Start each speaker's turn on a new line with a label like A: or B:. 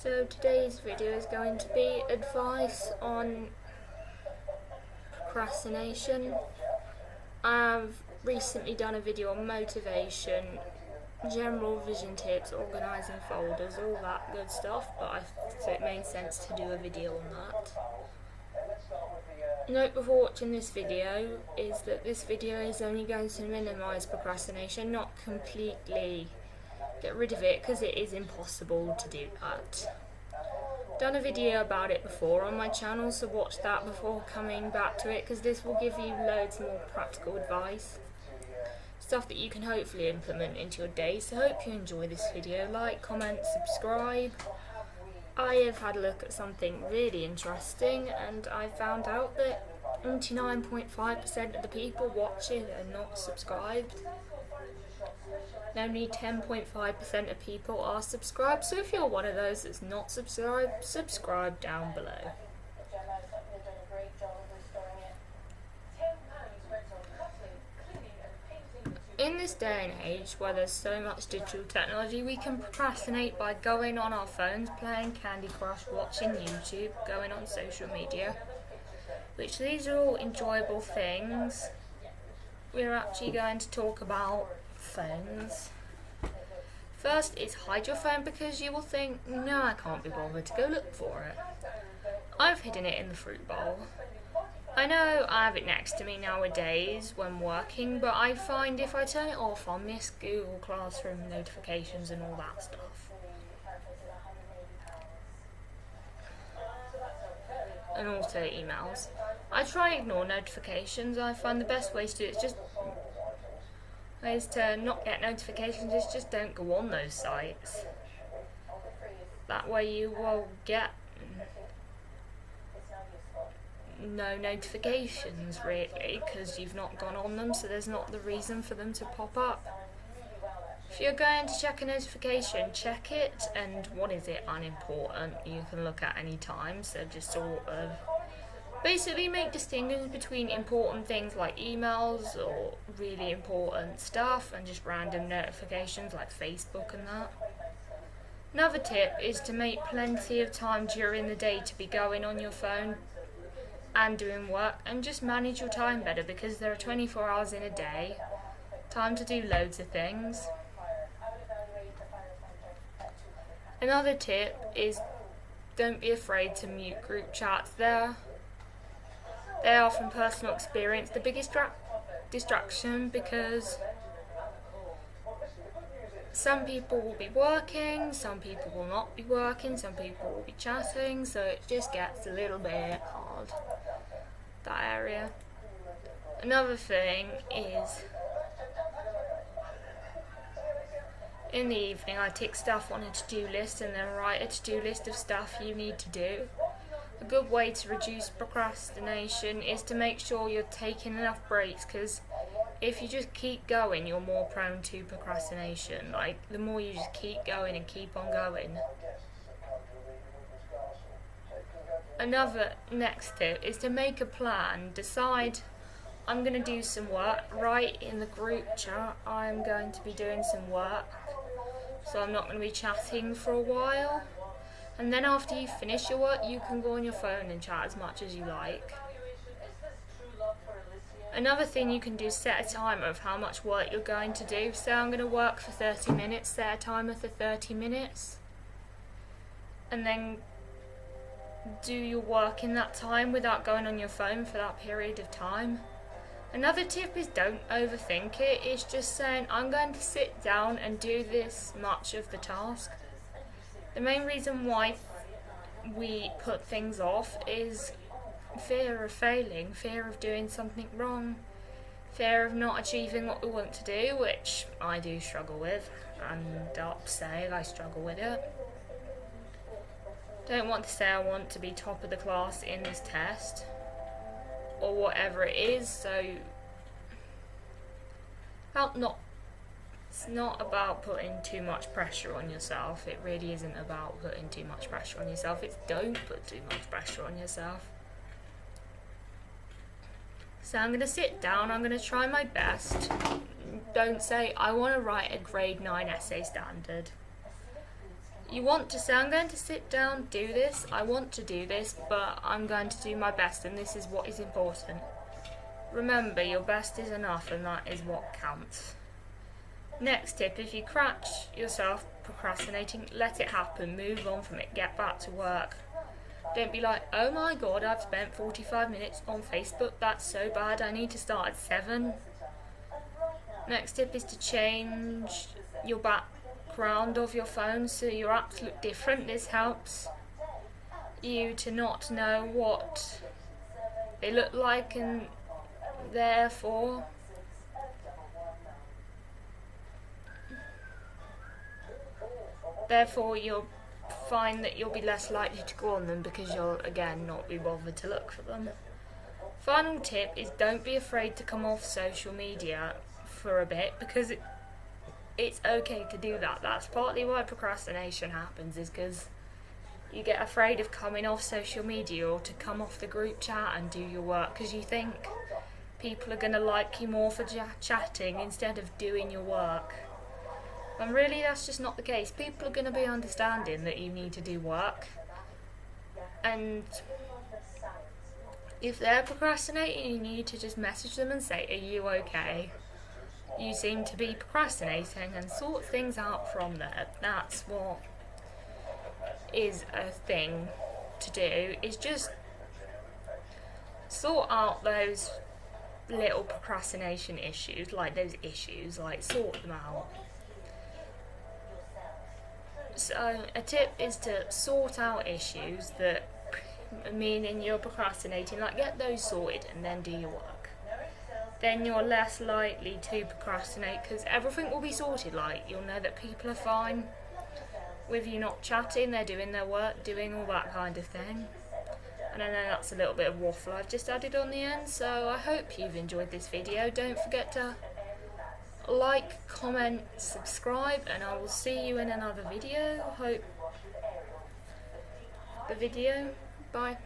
A: So today's video is going to be advice on procrastination. I've recently done a video on motivation, general vision tips, organising folders, all that good stuff, so it made sense to do a video on that. Note before watching this video is that this video is only going to minimise procrastination, not completely get rid of it, because it is impossible to do that. Done a video about it before on my channel, so watch that before coming back to it, because this will give you loads more practical advice, stuff that you can hopefully implement into your day. So hope you enjoy this video. Like, comment, subscribe. I have had a look at something really interesting, and I found out that 99.5% of the people watching are not subscribed. Only 10.5% of people are subscribed, so if you're one of those that's not subscribed, subscribe down below. In this day and age where there's so much digital technology, we can procrastinate by going on our phones, playing Candy Crush, watching YouTube, going on social media, which these are all enjoyable things. We're actually going to talk about phones. First is hide your phone, because you will think, no, I can't be bothered to go look for it. I've hidden it in the fruit bowl. I know I have it next to me nowadays when working, but I find if I turn it off, I'll miss Google Classroom notifications and all that stuff. And also emails. I try and ignore notifications. I find the best way to do it is to not get notifications, just don't go on those sites. That way you will get no notifications really, because you've not gone on them, so there's not the reason for them to pop up. If you're going to check a notification, check it, and what is it, unimportant, you can look at any time, so just sort of basically make distinctions between important things like emails or really important stuff and just random notifications like Facebook and that. Another tip is to make plenty of time during the day to be going on your phone and doing work, and just manage your time better, because there are 24 hours in a day, time to do loads of things. Another tip is don't be afraid to mute group chats. They are, from personal experience, the biggest distraction, because some people will be working, some people will not be working, some people will be chatting, so it just gets a little bit hard, that area. Another thing is, in the evening I tick stuff on a to-do list and then write a to-do list of stuff you need to do. A good way to reduce procrastination is to make sure you're taking enough breaks, because if you just keep going, you're more prone to procrastination. Like, the more you just keep going and keep on going. Another next tip is to make a plan. Decide, I'm going to do some work. Write in the group chat, I'm going to be doing some work, so I'm not going to be chatting for a while. And then after you finish your work, you can go on your phone and chat as much as you like. Another thing you can do is set a timer of how much work you're going to do. So I'm going to work for 30 minutes, set a timer for 30 minutes. And then do your work in that time without going on your phone for that period of time. Another tip is don't overthink it. It's just saying, I'm going to sit down and do this much of the task. The main reason why we put things off is fear of failing, fear of doing something wrong, fear of not achieving what we want to do, which I do struggle with, and I'll say I struggle with it. Don't want to say I want to be top of the class in this test, or whatever it is, so it's not about putting too much pressure on yourself. It really isn't about putting too much pressure on yourself. It's don't put too much pressure on yourself. So I'm going to sit down, I'm going to try my best. Don't say, I want to write a grade 9 essay standard. you want to say, I'm going to sit down, do this, I want to do this, but I'm going to do my best, and this is what is important. Remember, your best is enough, and that is what counts. Next tip, if you catch yourself procrastinating, let it happen, move on from it, get back to work. Don't be like, oh my god, I've spent 45 minutes on Facebook, that's so bad, I need to start at 7. Next tip is to change your background of your phone so your apps look different. This helps you to not know what they look like, and therefore you'll find that you'll be less likely to go on them because you'll again not be bothered to look for them. Final tip is don't be afraid to come off social media for a bit, because it's okay to do that. That's partly why procrastination happens, is because you get afraid of coming off social media or to come off the group chat and do your work because you think people are going to like you more for chatting instead of doing your work. And really that's just not the case. People are going to be understanding that you need to do work, and if they're procrastinating, you need to just message them and say, are you okay? You seem to be procrastinating, and sort things out from there. That's what is a thing to do, is just sort out those little procrastination issues, like sort them out. So a tip is to sort out issues that meaning you're procrastinating, like get those sorted and then do your work. Then you're less likely to procrastinate because everything will be sorted. Like, you'll know that people are fine with you not chatting, they're doing their work, doing all that kind of thing. And I know that's a little bit of waffle I've just added on the end, so I hope you've enjoyed this video. Don't forget to like, comment, subscribe, and I will see you in another video. Bye.